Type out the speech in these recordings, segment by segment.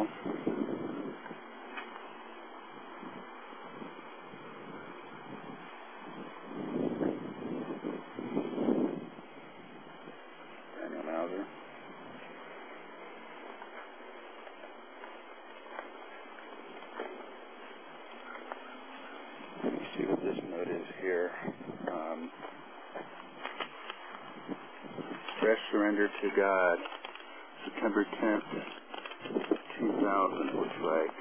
Rachel. Daniel Mauser. Let me see what this note is here. Fresh surrender to God, September 10th, 2000, looks like.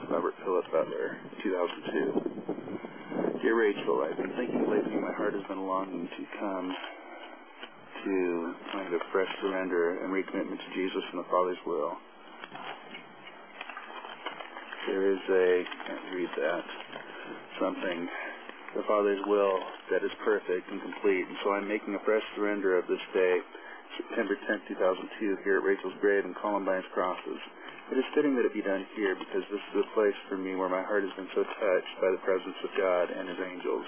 Robert Philip Butler, 2002. Dear Rachel, I've been thinking lately my heart has been longing to come to kind of fresh surrender and recommitment to Jesus and the Father's will. There is can't read that, something, the Father's will that is perfect and complete, and so I'm making a fresh surrender of this day, September 10th, 2002, here at Rachel's grave in Columbine's Crosses. It is fitting that it be done here because this is a place for me where my heart has been so touched by the presence of God and His angels.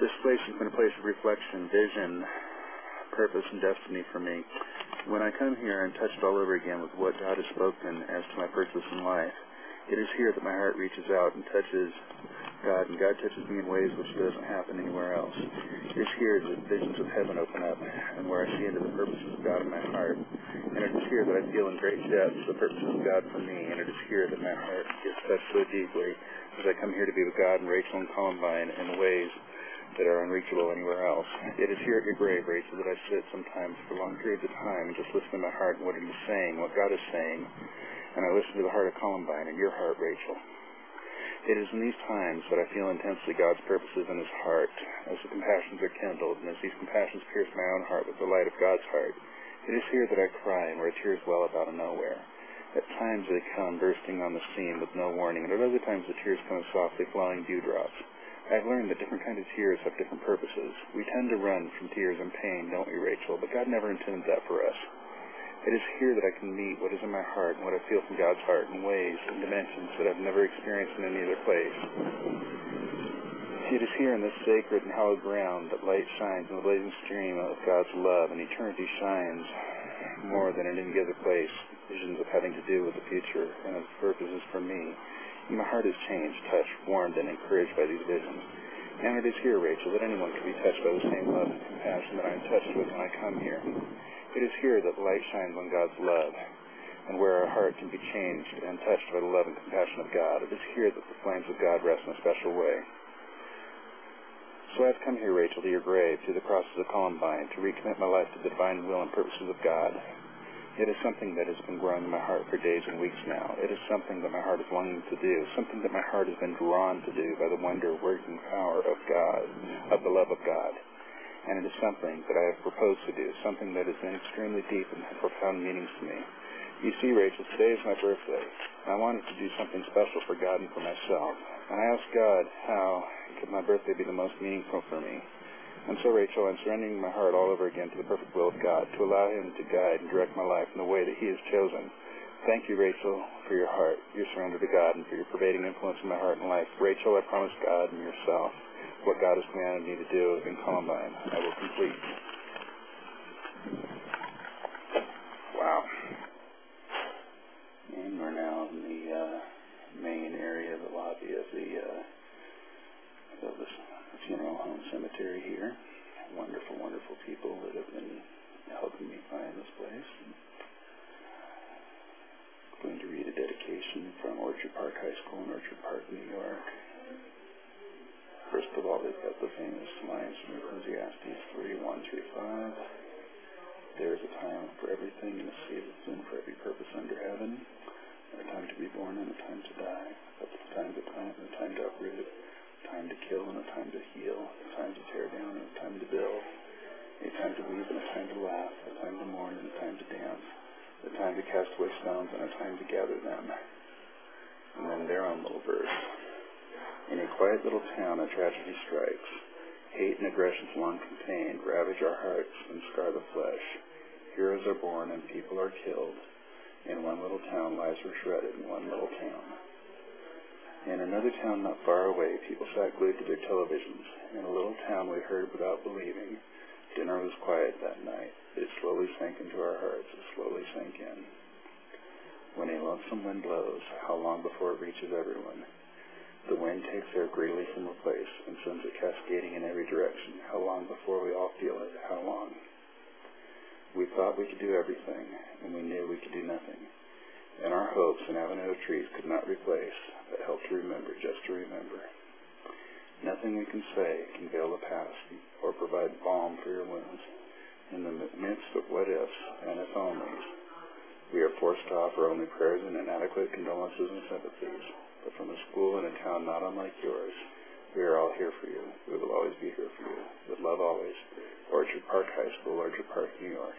This place has been a place of reflection, vision, purpose, and destiny for me. When I come here, I'm touched all over again with what God has spoken as to my purpose in life. It is here that my heart reaches out and touches God, and God touches me in ways which doesn't happen anywhere else. It is here that visions of heaven open up, and where I see into the purposes of God in my heart. And it is here that I feel in great depth the purposes of God for me, and it is here that my heart gets touched so deeply as I come here to be with God and Rachel and Columbine in ways that are unreachable anywhere else. It is here at your grave, Rachel, that I sit sometimes for long periods of time and just listen to my heart and what it is saying, what God is saying, and I listen to the heart of Columbine and your heart, Rachel. It is in these times that I feel intensely God's purposes in His heart, as the compassions are kindled, and as these compassions pierce my own heart with the light of God's heart. It is here that I cry, and where tears well up out of nowhere. At times they come bursting on the scene with no warning, and at other times the tears come as softly flowing dewdrops. I've learned that different kinds of tears have different purposes. We tend to run from tears and pain, don't we, Rachel? But God never intended that for us. It is here that I can meet what is in my heart and what I feel from God's heart in ways and dimensions that I've never experienced in any other place. It is here in this sacred and hallowed ground that light shines in the blazing stream of God's love, and eternity shines more than in any other place. Visions of having to do with the future and of purposes for me. And my heart is changed, touched, warmed, and encouraged by these visions. And it is here, Rachel, that anyone can be touched by the same love and compassion that I am touched with when I come here. It is here that the light shines on God's love, and where our heart can be changed and touched by the love and compassion of God. It is here that the flames of God rest in a special way. So I have come here, Rachel, to your grave, to the Crosses of Columbine, to recommit my life to the divine will and purposes of God. It is something that has been growing in my heart for days and weeks now. It is something that my heart is longing to do, something that my heart has been drawn to do by the wonder, working power of God, of the love of God. And it is something that I have proposed to do, something that has been extremely deep and profound meanings to me. You see, Rachel, today is my birthday, and I wanted to do something special for God and for myself. And I asked God how could my birthday be the most meaningful for me. And so, Rachel, I'm surrendering my heart all over again to the perfect will of God, to allow Him to guide and direct my life in the way that He has chosen. Thank you, Rachel, for your heart, your surrender to God, and for your pervading influence in my heart and life. Rachel, I promise God and yourself what God has commanded me to do in Columbine, I will complete. Wow. And we're now in the main area of the lobby of the funeral home cemetery here. Wonderful, wonderful people that have been helping me find this place. I'm going to read a dedication from Orchard Park High School in Orchard Park, New York. First of all, they've got the famous lines from Ecclesiastes 3:1-5. There is a time for everything and a season for every purpose under heaven, and a time to be born and a time to die, a time to plant and a time to uproot, a time to kill and a time to heal, a time to tear down and a time to build, a time to weep and a time to laugh, a time to mourn and a time to dance, a time to cast away stones and a time to gather them. And then their own little verse. In a quiet little town a tragedy strikes. Hate and aggressions long contained ravage our hearts and scar the flesh. Heroes are born and people are killed. In one little town lives were shredded in one little town. In another town not far away, people sat glued to their televisions. In a little town we heard without believing. Dinner was quiet that night. It slowly sank into our hearts. It slowly sank in. When a lonesome wind blows, how long before it reaches everyone? The wind takes air greedily from a place and sends it cascading in every direction. How long before we all feel it? How long? We thought we could do everything, and we knew we could do nothing. And our hopes an avenue of trees could not replace, but help to remember, just to remember. Nothing we can say can veil the past or provide balm for your wounds. In the midst of what-ifs and if-onlys, we are forced to offer only prayers and inadequate condolences and sympathies. But from a school in a town not unlike yours, we are all here for you. We will always be here for you. With love always. Orchard Park High School, Orchard Park, New York.